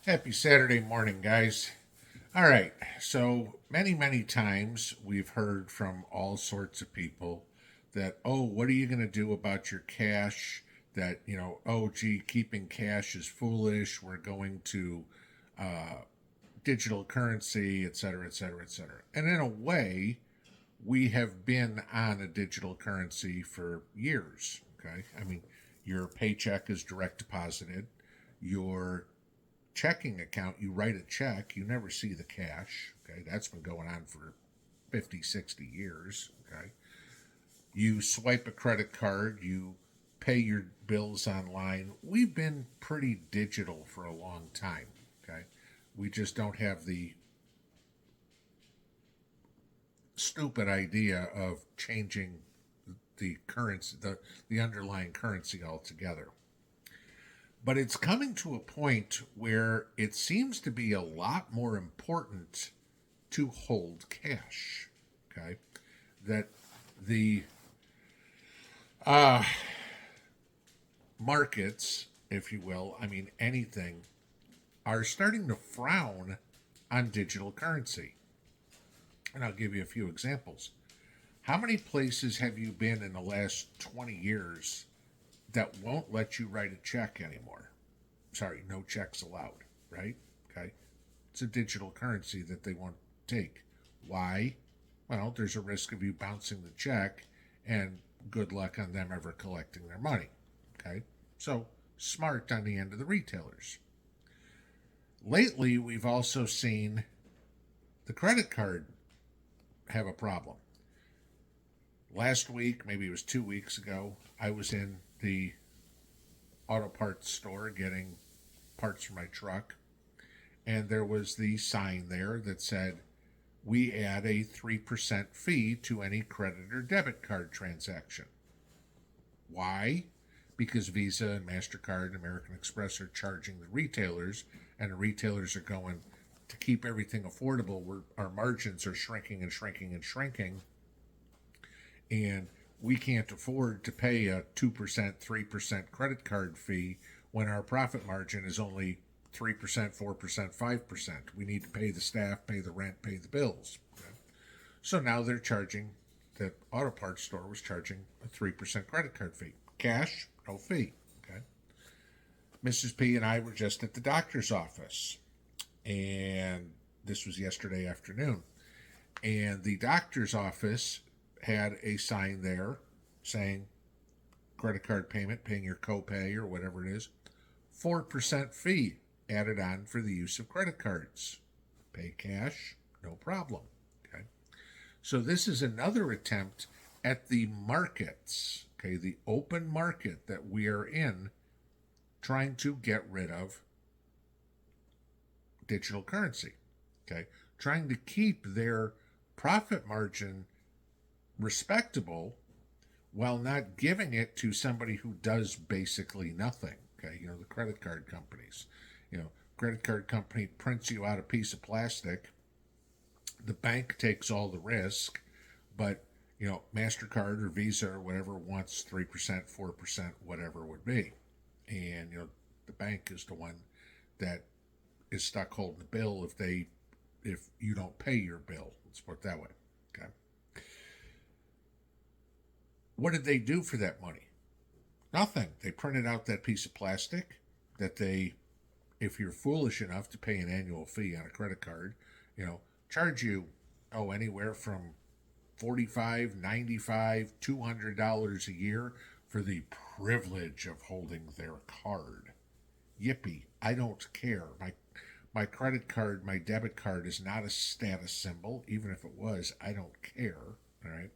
Happy Saturday morning, guys. All right, so many times we've heard from all sorts of people that, oh, what are you going to do about your cash? That, oh, gee, keeping cash is foolish. We're going to digital currency, et cetera, et cetera, et cetera. And in a way, we have been on a digital currency for years. Okay. I mean, your paycheck is direct deposited, your checking account, you write a check, you never see the cash. Okay, that's been going on for 50, 60 years. Okay, you swipe a credit card, you pay your bills online. We've been pretty digital for a long time. Okay, we just don't have the stupid idea of changing the currency, the underlying currency altogether. But it's coming to a point where it seems to be a lot more important to hold cash. Okay, that the uh, markets, if you will, I mean anything, are starting to frown on digital currency. And I'll give you a few examples. How many places have you been in the last 20 years that won't let you write a check anymore? Sorry, no checks allowed, right? Okay. It's a digital currency that they won't take. Why? Well, there's a risk of you bouncing the check and good luck on them ever collecting their money. Okay. So smart on the end of the retailers. Lately, we've also seen the credit card have a problem. Last week, maybe it was 2 weeks ago, I was in the auto parts store getting parts for my truck, and there was the sign there that said, we add a 3% fee to any credit or debit card transaction. Why? Because Visa and MasterCard and American Express are charging the retailers, and the retailers are going, to keep everything affordable, our margins are shrinking and shrinking and shrinking, and we can't afford to pay a 2%, 3% credit card fee when our profit margin is only 3%, 4%, 5%. We need to pay the staff, pay the rent, pay the bills. Okay? So now they're charging, the auto parts store was charging a 3% credit card fee. Cash, no fee. Okay. Mrs. P and I were just at the doctor's office, and this was yesterday afternoon. And the doctor's office had a sign there saying credit card payment, paying your copay or whatever it is, 4% fee added on for the use of credit cards. Pay cash, no problem. Okay. So this is another attempt at the markets, okay, the open market that we are in, trying to get rid of digital currency. Okay. Trying to keep their profit margin respectable while not giving it to somebody who does basically nothing. Okay, the credit card companies. Credit card company prints you out a piece of plastic. The bank takes all the risk, but MasterCard or Visa or whatever wants 3%, 4%, whatever it would be. And the bank is the one that is stuck holding the bill if you don't pay your bill. Let's put it that way. Okay. What did they do for that money? Nothing. They printed out that piece of plastic that they, if you're foolish enough to pay an annual fee on a credit card, charge you, anywhere from $45, $95, $200 a year for the privilege of holding their card. Yippee, I don't care. My credit card, my debit card is not a status symbol. Even if it was, I don't care. All right.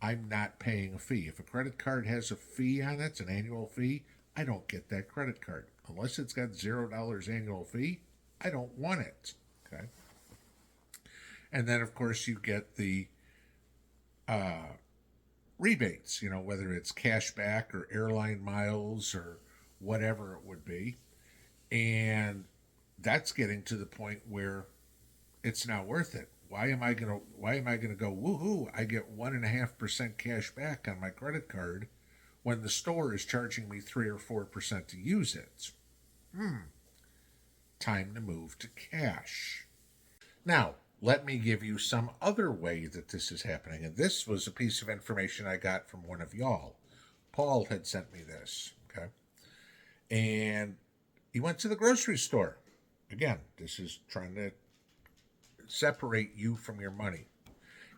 I'm not paying a fee. If a credit card has a fee on it, it's an annual fee, I don't get that credit card. Unless it's got $0 annual fee, I don't want it. Okay. And then, of course, you get the rebates, whether it's cash back or airline miles or whatever it would be. And that's getting to the point where it's not worth it. Why am I gonna go woohoo? I get 1.5% cash back on my credit card when the store is charging me 3 or 4% to use it. time to move to cash. Now, let me give you some other way that this is happening. And this was a piece of information I got from one of y'all. Paul had sent me this, okay? And he went to the grocery store. Again, this is trying to separate you from your money.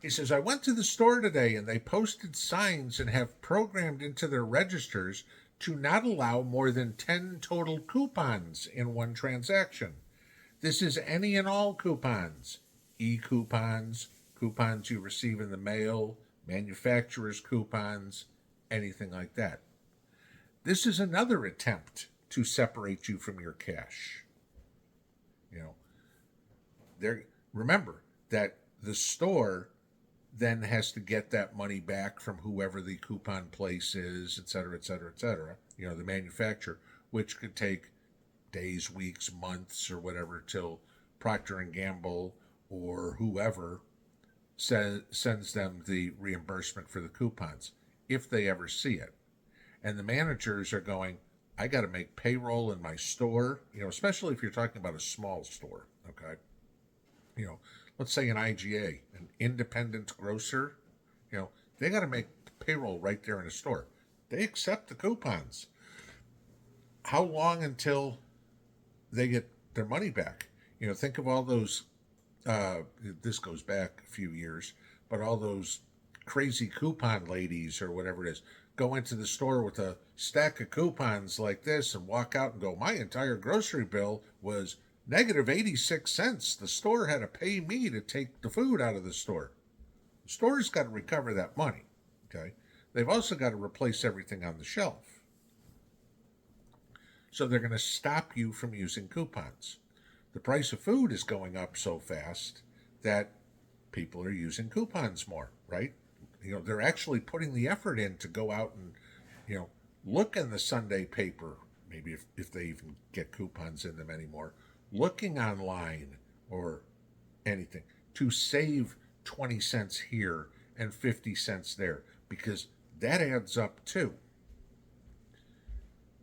He says, I went to the store today and they posted signs and have programmed into their registers to not allow more than 10 total coupons in one transaction. This is any and all coupons, e-coupons, coupons you receive in the mail, manufacturer's coupons, anything like that. This is another attempt to separate you from your cash. Remember that the store then has to get that money back from whoever the coupon place is, et cetera, et cetera, et cetera. The manufacturer, which could take days, weeks, months, or whatever till Procter & Gamble or whoever sends them the reimbursement for the coupons, if they ever see it. And the managers are going, I got to make payroll in my store, especially if you're talking about a small store, okay? Let's say an IGA, an independent grocer, they got to make payroll right there in the store. They accept the coupons. How long until they get their money back? Think of all those, this goes back a few years, but all those crazy coupon ladies or whatever it is, go into the store with a stack of coupons like this and walk out and go, my entire grocery bill was negative 86 cents. The store had to pay me to take the food out of the store. The store's got to recover that money, okay? They've also got to replace everything on the shelf. So they're going to stop you from using coupons. The price of food is going up so fast that people are using coupons more, right? They're actually putting the effort in to go out and, look in the Sunday paper, maybe if they even get coupons in them anymore, looking online or anything to save 20 cents here and 50 cents there, because that adds up too.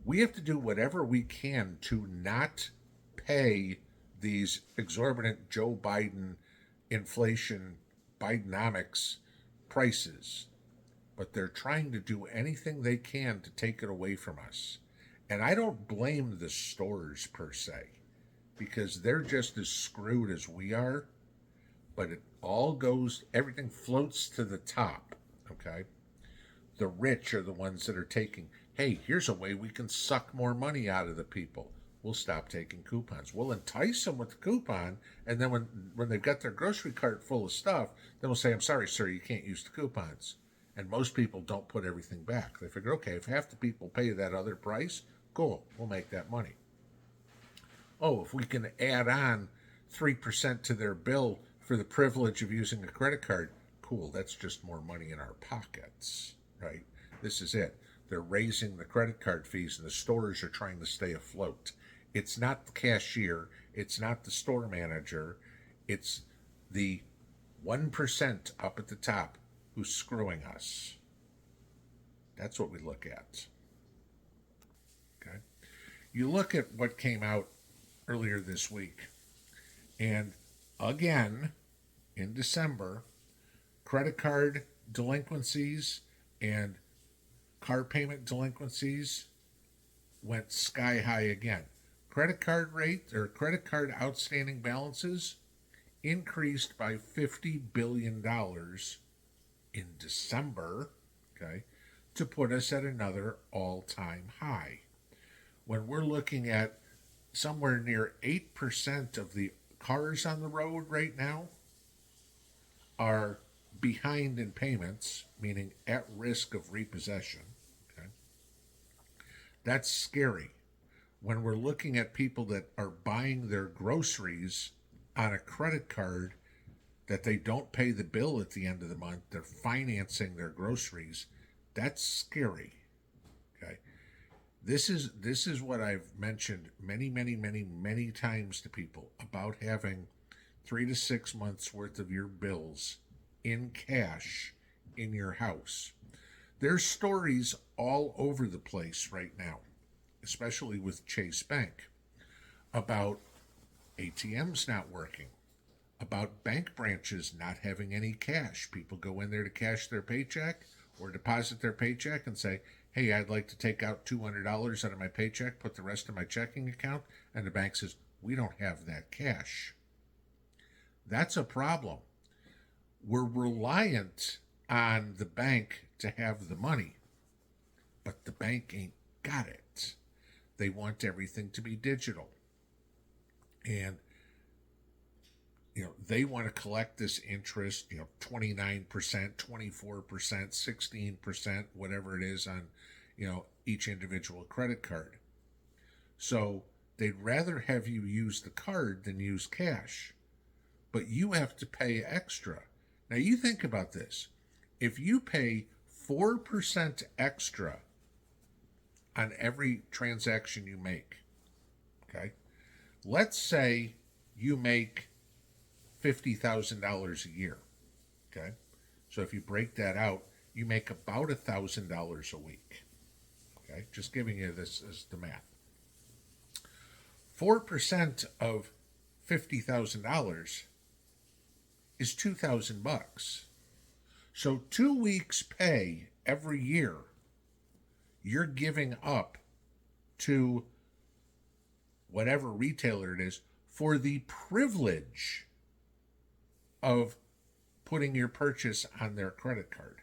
We have to do whatever we can to not pay these exorbitant Joe Biden inflation, Bidenomics prices, but they're trying to do anything they can to take it away from us. And I don't blame the stores per se, because they're just as screwed as we are, but it all goes, everything floats to the top, okay? The rich are the ones that are taking, hey, here's a way we can suck more money out of the people. We'll stop taking coupons. We'll entice them with the coupon, and then when they've got their grocery cart full of stuff, then we'll say, I'm sorry, sir, you can't use the coupons. And most people don't put everything back. They figure, okay, if half the people pay that other price, cool, we'll make that money. Oh, if we can add on 3% to their bill for the privilege of using a credit card, cool, that's just more money in our pockets, right? This is it. They're raising the credit card fees, and the stores are trying to stay afloat. It's not the cashier. It's not the store manager. It's the 1% up at the top who's screwing us. That's what we look at. Okay? You look at what came out earlier this week, and again, in December, credit card delinquencies and car payment delinquencies went sky high again. Credit card rate or credit card outstanding balances increased by $50 billion in December, okay, to put us at another all-time high. When we're looking at somewhere near 8% of the cars on the road right now are behind in payments, meaning at risk of repossession. Okay? That's scary. When we're looking at people that are buying their groceries on a credit card that they don't pay the bill at the end of the month, they're financing their groceries, that's scary. Okay? This is what I've mentioned many times to people about having 3 to 6 months worth of your bills in cash in your house. There's stories all over the place right now, especially with Chase Bank, about ATMs not working, about bank branches not having any cash. People go in there to cash their paycheck or deposit their paycheck and say, hey, I'd like to take out $200 out of my paycheck, put the rest in my checking account. And the bank says, we don't have that cash. That's a problem. We're reliant on the bank to have the money, but the bank ain't got it. They want everything to be digital. And they want to collect this interest, 29%, 24%, 16%, whatever it is on, each individual credit card. So they'd rather have you use the card than use cash. But you have to pay extra. Now you think about this. If you pay 4% extra on every transaction you make, okay? Let's say you make $50,000 a year, okay? So if you break that out, you make about $1,000 a week, okay? Just giving you this as the math. 4% of $50,000 is $2,000. So 2 weeks' pay every year you're giving up to whatever retailer it is for the privilege of putting your purchase on their credit card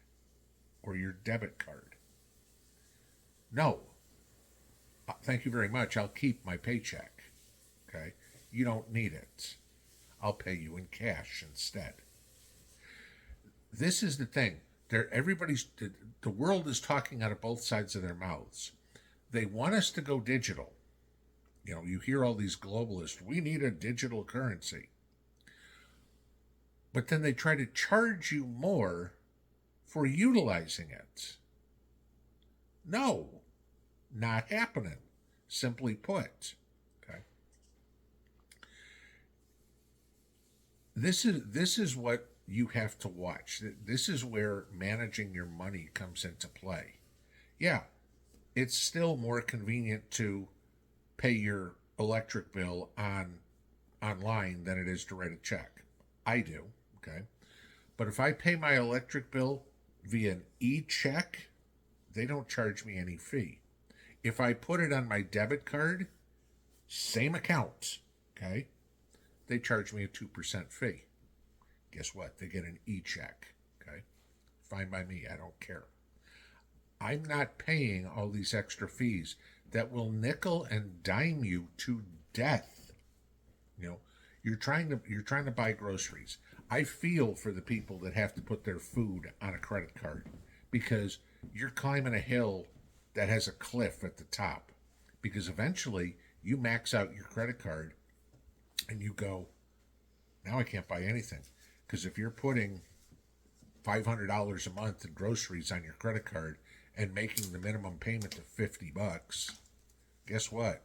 or your debit card. No. Thank you very much. I'll keep my paycheck. Okay? You don't need it. I'll pay you in cash instead. This is the thing. The world is talking out of both sides of their mouths. They want us to go digital. You hear all these globalists, we need a digital currency. But then they try to charge you more for utilizing it. No, not happening. Simply put. Okay. This is what you have to watch. This is where managing your money comes into play. Yeah, it's still more convenient to pay your electric bill online than it is to write a check. I do, okay? But if I pay my electric bill via an e-check, they don't charge me any fee. If I put it on my debit card, same account, okay? They charge me a 2% fee. Guess what? They get an e-check, okay? Fine by me, I don't care. I'm not paying all these extra fees that will nickel and dime you to death. You're trying to buy groceries. I feel for the people that have to put their food on a credit card because you're climbing a hill that has a cliff at the top, because eventually you max out your credit card and you go, now I can't buy anything. Because if you're putting $500 a month in groceries on your credit card and making the minimum payment to $50, guess what?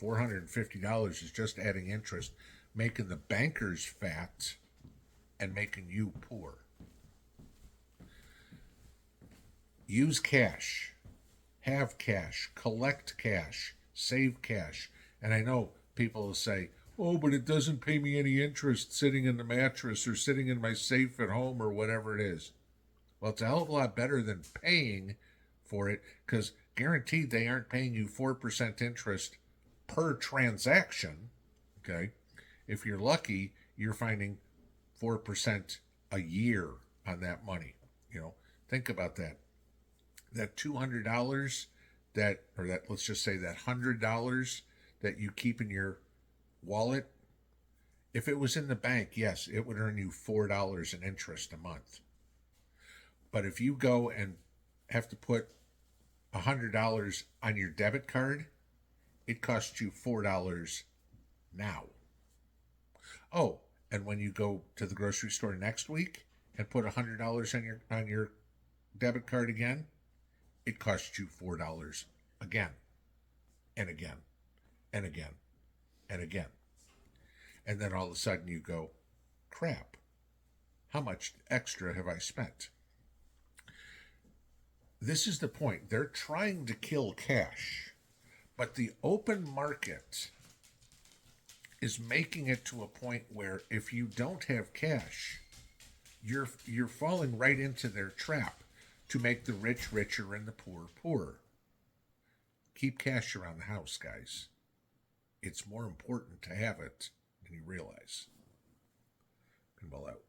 $450 is just adding interest, making the bankers fat and making you poor. Use cash. Have cash. Collect cash. Save cash. And I know people will say, oh, but it doesn't pay me any interest sitting in the mattress or sitting in my safe at home or whatever it is. Well, it's a hell of a lot better than paying for it, because guaranteed they aren't paying you 4% interest per transaction, okay? If you're lucky, you're finding 4% a year on that money. Think about that. That $200 let's just say that $100 that you keep in your wallet, if it was in the bank, yes, it would earn you $4 in interest a month. But if you go and have to put $100 on your debit card, it costs you $4 now. Oh, and when you go to the grocery store next week and put $100 on your debit card again, it costs you $4 again and again and again and again. And then all of a sudden you go, crap, how much extra have I spent? This is the point. They're trying to kill cash, but the open market is making it to a point where if you don't have cash, you're falling right into their trap to make the rich richer and the poor poorer. Keep cash around the house, guys. It's more important to have it than you realize. Pinball out.